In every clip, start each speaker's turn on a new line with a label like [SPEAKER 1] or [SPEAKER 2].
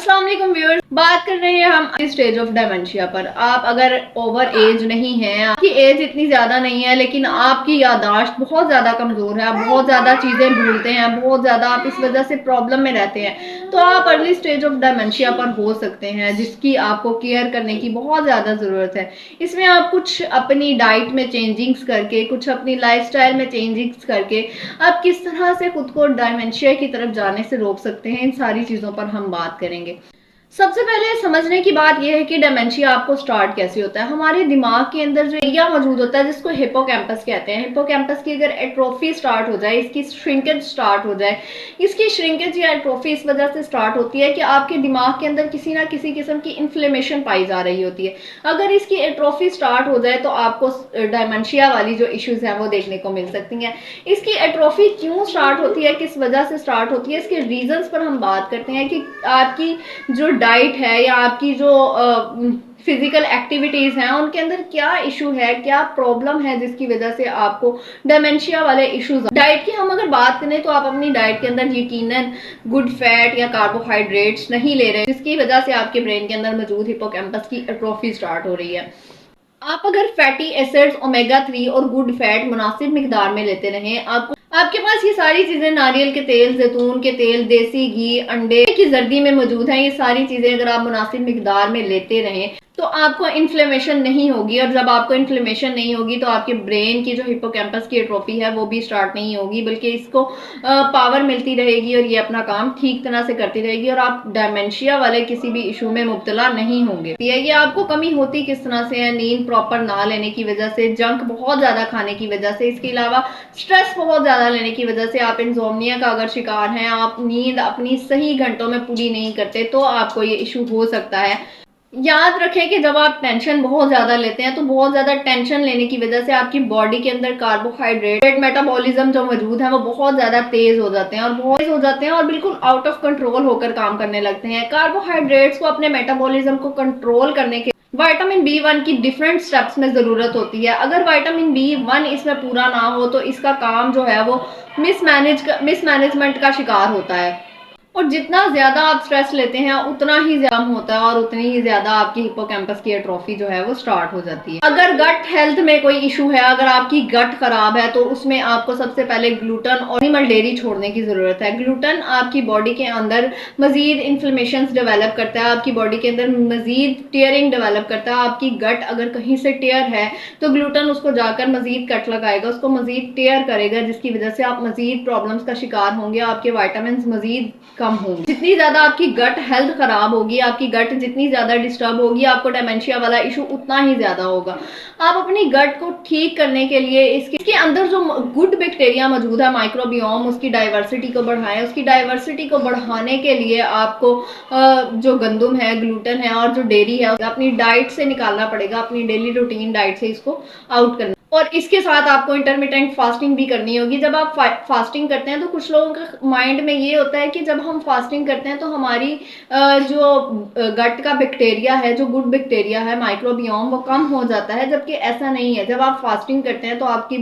[SPEAKER 1] अस्सलाम वालेकुम व्यूअर्स, बात कर रहे हैं हम स्टेज ऑफ डायमेंशिया पर। आप अगर ओवर एज नहीं है, आपकी एज इतनी ज्यादा नहीं है, लेकिन आपकी याददाश्त बहुत ज्यादा कमजोर है, आप बहुत ज्यादा चीजें भूलते हैं, बहुत ज्यादा आप इस वजह से प्रॉब्लम में रहते हैं, तो आप अर्ली स्टेज ऑफ डायमेंशिया पर हो सकते हैं, जिसकी आपको केयर करने की बहुत ज्यादा जरूरत है। इसमें आप कुछ अपनी डाइट में चेंजिंग्स करके, कुछ अपनी लाइफस्टाइल में चेंजिंग्स करके आप किस तरह से खुद को डायमेंशिया की तरफ जाने से रोक सकते हैं, इन सारी चीजों पर हम बात करेंगे। सबसे पहले समझने की बात यह है कि डेमेंशिया आपको स्टार्ट कैसे होता है। हमारे दिमाग के अंदर जो एरिया मौजूद होता है जिसको हिपोकैम्पस कहते हैं, हिपोकैम्पस की अगर एट्रोफी स्टार्ट हो जाए, इसकी श्रिंकेज स्टार्ट हो जाए, इसकी श्रिंकेज या एट्रोफी इस वजह से स्टार्ट होती है कि आपके दिमाग के अंदर किसी ना किसी किस्म की इन्फ्लेमेशन पाई जा रही होती है। अगर इसकी एट्रोफी स्टार्ट हो जाए तो आपको डायमेंशिया वाली जो इश्यूज हैं वो देखने को मिल सकती हैं। इसकी एट्रोफी क्यों स्टार्ट होती है, किस वजह से स्टार्ट होती है, इसके रीजंस पर हम बात करते हैं कि आपकी जो डाइट है या आपकी जो फिजिकल एक्टिविटीज हैं उनके अंदर क्या इशू है, क्या प्रॉब्लम है जिसकी वजह से आपको डायमेंशिया वाले इश्यूज। डाइट की हम अगर बात करें तो आप अपनी डाइट के अंदर यकीनन गुड फैट या कार्बोहाइड्रेट्स नहीं ले रहे, जिसकी वजह से आपके ब्रेन के अंदर मौजूद हिपोकैम्पस की एट्रोफी स्टार्ट हो रही है। आप अगर फैटी एसिड्स, ओमेगा 3 और गुड फैट मुनासिब मिकदार में लेते रहें, आपके पास ये सारी चीजें नारियल के तेल, जैतून के तेल, देसी घी, अंडे की जर्दी में मौजूद हैं, ये सारी चीजें अगर आप मुनासिब मिकदार में लेते रहें तो आपको इन्फ्लेमेशन नहीं होगी। और जब आपको इन्फ्लेमेशन नहीं होगी तो आपके ब्रेन की जो हिपोकैम्पस की एट्रोफी है वो भी स्टार्ट नहीं होगी, बल्कि इसको पावर मिलती रहेगी और ये अपना काम ठीक तरह से करती रहेगी और आप डायमेंशिया वाले किसी भी इशू में मुब्तला नहीं होंगे। ये आपको कमी होती किस तरह से है? नींद प्रॉपर ना लेने की वजह से, जंक बहुत ज्यादा खाने की वजह से, इसके अलावा स्ट्रेस बहुत ज्यादा लेने की वजह से, आप इंसोम्निया का अगर शिकार हैं, आप नींद अपनी सही घंटों में पूरी नहीं करते, तो आपको ये इशू हो सकता है। याद रखें कि जब आप टेंशन बहुत ज्यादा लेते हैं तो बहुत ज्यादा टेंशन लेने की वजह से आपकी बॉडी के अंदर कार्बोहाइड्रेट मेटाबॉलिज्म जो मौजूद है वो बहुत ज्यादा तेज हो जाते हैं और बिल्कुल आउट ऑफ कंट्रोल होकर काम करने लगते हैं। कार्बोहाइड्रेट्स को अपने मेटाबॉलिज्म को कंट्रोल करने के विटामिन B1 की डिफरेंट स्टेप्स में जरूरत होती है। अगर विटामिन B1 इसमें पूरा ना हो तो इसका काम जो है वो मिसमैनेजमेंट का शिकार होता है, और जितना ज्यादा आप स्ट्रेस लेते हैं उतना ही ज्यादा होता है और उतनी ही ज्यादा आपकी हिपोकैम्पस की एट्रोफी जो है वो स्टार्ट हो जाती है। अगर गट हेल्थ में कोई इशू है, अगर आपकी गट खराब है, तो उसमें आपको सबसे पहले ग्लूटन और एनिमल डेयरी छोड़ने की जरूरत है। ग्लूटन आपकी बॉडी के अंदर मजीद इन्फ्लेमेशन डेवलप करता है, आपकी बॉडी के अंदर मजीद टेयरिंग डेवलप करता है। आपकी गट अगर कहीं से टेयर है तो ग्लूटन उसको जाकर मजीद कट लगाएगा, उसको मजीद टेयर करेगा, जिसकी वजह से आप मजीद प्रॉब्लम्स का शिकार होंगे, आपके वाइटामिन मजीद कम होंगे। जितनी ज्यादा आपकी गट हेल्थ खराब होगी, आपकी गट जितनी ज्यादा डिस्टर्ब होगी, आपको डायमेंशिया वाला इशू उतना ही ज्यादा होगा। आप अपनी गट को ठीक करने के लिए इसके अंदर जो गुड बैक्टीरिया मौजूद है, माइक्रोबियोम, उसकी डाइवर्सिटी को बढ़ाएं। उसकी डाइवर्सिटी को बढ़ाने के लिए आपको जो गंदम है, ग्लूटन है और जो डेयरी है अपनी डाइट से निकालना पड़ेगा, अपनी डेली रूटीन डाइट से इसको आउट करना। और इसके साथ आपको इंटरमिटेंट फास्टिंग भी करनी होगी। जब आप फास्टिंग करते हैं तो कुछ लोगों का माइंड में ये होता है कि जब हम फास्टिंग करते हैं तो हमारी जो गट का बैक्टीरिया है, जो गुड बैक्टीरिया है, माइक्रोबियोम, वो कम हो जाता है, जबकि ऐसा नहीं है। जब आप फास्टिंग करते हैं तो आपकी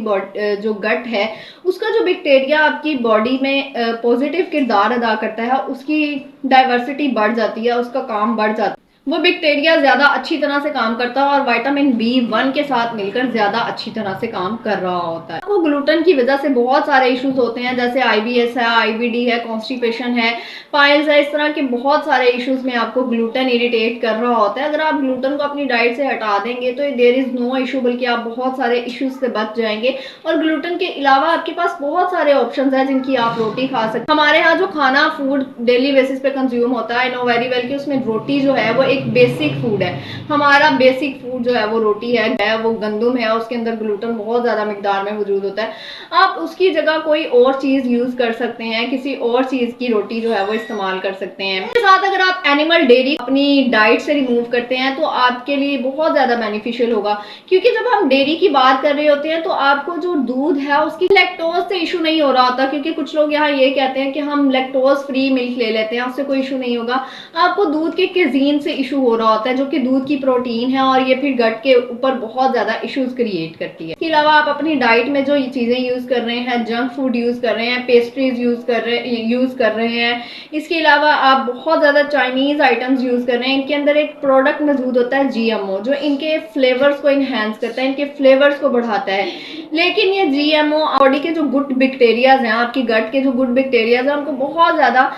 [SPEAKER 1] जो गट है उसका जो बैक्टीरिया आपकी बॉडी में पॉजिटिव किरदार अदा करता है, उसकी डाइवर्सिटी बढ़ जाती है, उसका काम बढ़ जाता है, वो बैक्टीरिया ज्यादा अच्छी तरह से काम करता है और विटामिन B1 के साथ मिलकर ज्यादा अच्छी तरह से काम कर रहा होता है। वो ग्लूटन की वजह से बहुत सारे इश्यूज होते हैं, जैसे IBS है, IBD है, कॉन्स्टिपेशन है, पाइल्स है, इस तरह के बहुत सारे इश्यूज में आपको ग्लूटन इरिटेट कर रहा होता है। अगर आप ग्लूटन को अपनी डाइट से हटा देंगे तो देयर इज नो इशू, बल्कि आप बहुत सारे इश्यूज से बच जाएंगे। और ग्लूटन के अलावा आपके पास बहुत सारे ऑप्शन है जिनकी आप रोटी खा सकते। हमारे यहाँ जो खाना फूड डेली बेसिस पे कंज्यूम होता है, आई नो वेरी वेल कि उसमें रोटी जो है वो एक बेसिक फूड है। हमारा बेसिक फूड जो है वो रोटी है, वो गंदम है, उसके अंदर ग्लूटन बहुत ज्यादा मिकदार में मौजूद होता है। आप उसकी जगह कोई और चीज यूज कर सकते हैं, किसी और चीज की रोटी जो है वो इस्तेमाल कर सकते हैं। इसके साथ अगर आप एनिमल डेयरी अपनी डाइट से रिमूव करते हैं तो आपके लिए बहुत ज्यादा बेनिफिशियल होगा, क्योंकि जब हम डेयरी की बात कर रहे होते हैं तो आपको जो दूध है उसकी लैक्टोज से इशू नहीं हो रहा होता, क्योंकि कुछ लोग यहाँ ये कहते हैं कि हम लैक्टोज फ्री मिल्क ले लेते हैं, उससे कोई इशू नहीं होगा। आपको दूध के केजीन से इशू हो रहा होता है, जो कि दूध की प्रोटीन है, और ये फिर गट के ऊपर बहुत ज्यादा इश्यूज क्रिएट करती है। इसके अलावा आप अपनी डाइट में जो ये चीजें यूज कर रहे हैं, जंक फूड यूज कर रहे हैं, पेस्ट्रीज यूज कर रहे हैं, इसके अलावा आप बहुत ज्यादा चाइनीज आइटम्स यूज कर रहे हैं, इनके अंदर एक प्रोडक्ट मौजूद होता है जीएमओ, जो इनके फ्लेवर्स को इनहेंस करता है, इनके फ्लेवर्स को बढ़ाता है। लेकिन ये जीएमओ बॉडी के जो गुड बैक्टीरियाज हैं, आपकी गट के जो गुड बैक्टीरियाज हैं, उनको बहुत ज्यादा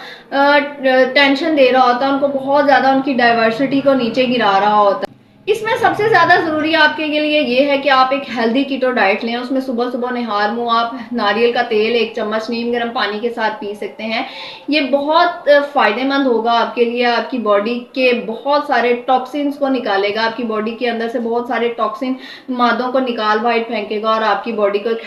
[SPEAKER 1] टेंशन दे रहा होता है, उनको बहुत ज्यादा उनकी डाइवर्सिटी को नीचे गिरा रहा होता है। इसमें सबसे ज्यादा जरूरी आपके लिए ये है कि आप एक हेल्दी कीटो डाइट लें। उसमें सुबह सुबह निहार मुंह आप नारियल का तेल 1 चम्मच नीम गर्म पानी के साथ पी सकते हैं। ये बहुत फायदेमंद होगा आपके लिए, आपकी बॉडी के बहुत सारे टॉक्सिन्स को निकालेगा, आपकी बॉडी के अंदर से बहुत सारे टॉक्सिन मादों को निकाल बाहर फेंकेगा और आपकी बॉडी को एक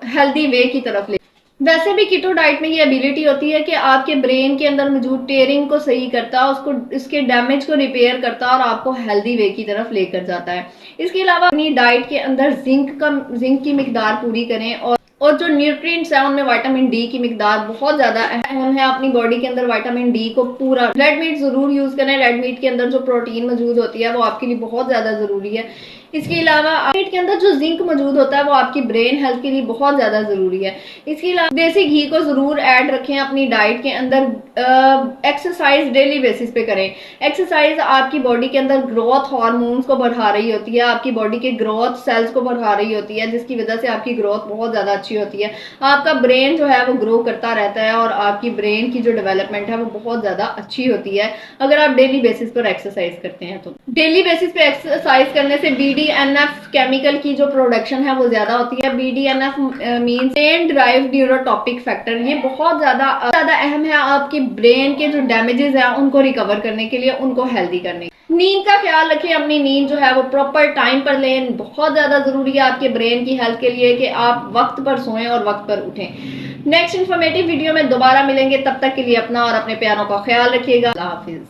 [SPEAKER 1] हेल्दी वे की तरफ ले। वैसे भी कीटो डाइट में ये एबिलिटी होती है कि आपके ब्रेन के अंदर मौजूद टेयरिंग को सही करता है, उसको इसके डैमेज को रिपेयर करता है और आपको हेल्दी वे की तरफ लेकर जाता है। इसके अलावा अपनी डाइट के अंदर जिंक की मिकदार पूरी करें, और जो न्यूट्रिएंट्स है उनमें विटामिन डी की मिकदार बहुत ज्यादा अहम है। अपनी बॉडी के अंदर विटामिन डी को पूरा, रेड मीट जरूर यूज करें। रेड मीट के अंदर जो प्रोटीन मौजूद होती है वो आपके लिए बहुत ज्यादा जरूरी है। इसके अलावा मीट के अंदर जो जिंक मौजूद होता है वो आपकी ब्रेन हेल्थ के लिए बहुत ज्यादा जरूरी है। इसके अलावा देसी घी को जरूर ऐड रखें अपनी डाइट के अंदर। एक्सरसाइज डेली बेसिस पे करें। एक्सरसाइज आपकी बॉडी के अंदर ग्रोथ हार्मोन्स को बढ़ा रही होती है, आपकी बॉडी के ग्रोथ सेल्स को बढ़ा रही होती है, जिसकी वजह से आपकी ग्रोथ बहुत ज्यादा अच्छी होती है। आपका ब्रेन जो है वो ग्रो करता रहता है और आपकी ब्रेन की जो डेवलपमेंट है वो बहुत ज्यादा अच्छी होती है अगर आप डेली बेसिस पर एक्सरसाइज करते हैं। तो डेली बेसिस पे एक्सरसाइज करने से BDNF केमिकल की जो प्रोडक्शन है वो ज्यादा होती है। BDNF means brain drive neurotopic factor. ये बहुत ज्यादा अहम है आपकी ब्रेन के जो डैमेजेस हैं उनको रिकवर करने के लिए, उनको हेल्दी करने। नींद का ख्याल रखें, अपनी नींद जो है वो प्रॉपर टाइम पर लें। बहुत ज्यादा जरूरी है आपके ब्रेन की हेल्थ के लिए कि आप वक्त पर सोएं और वक्त पर उठें। नेक्स्ट इन्फॉर्मेटिव वीडियो में दोबारा मिलेंगे, तब तक के लिए अपना और अपने प्यारों का ख्याल रखिएगा। अल्लाह हाफिज।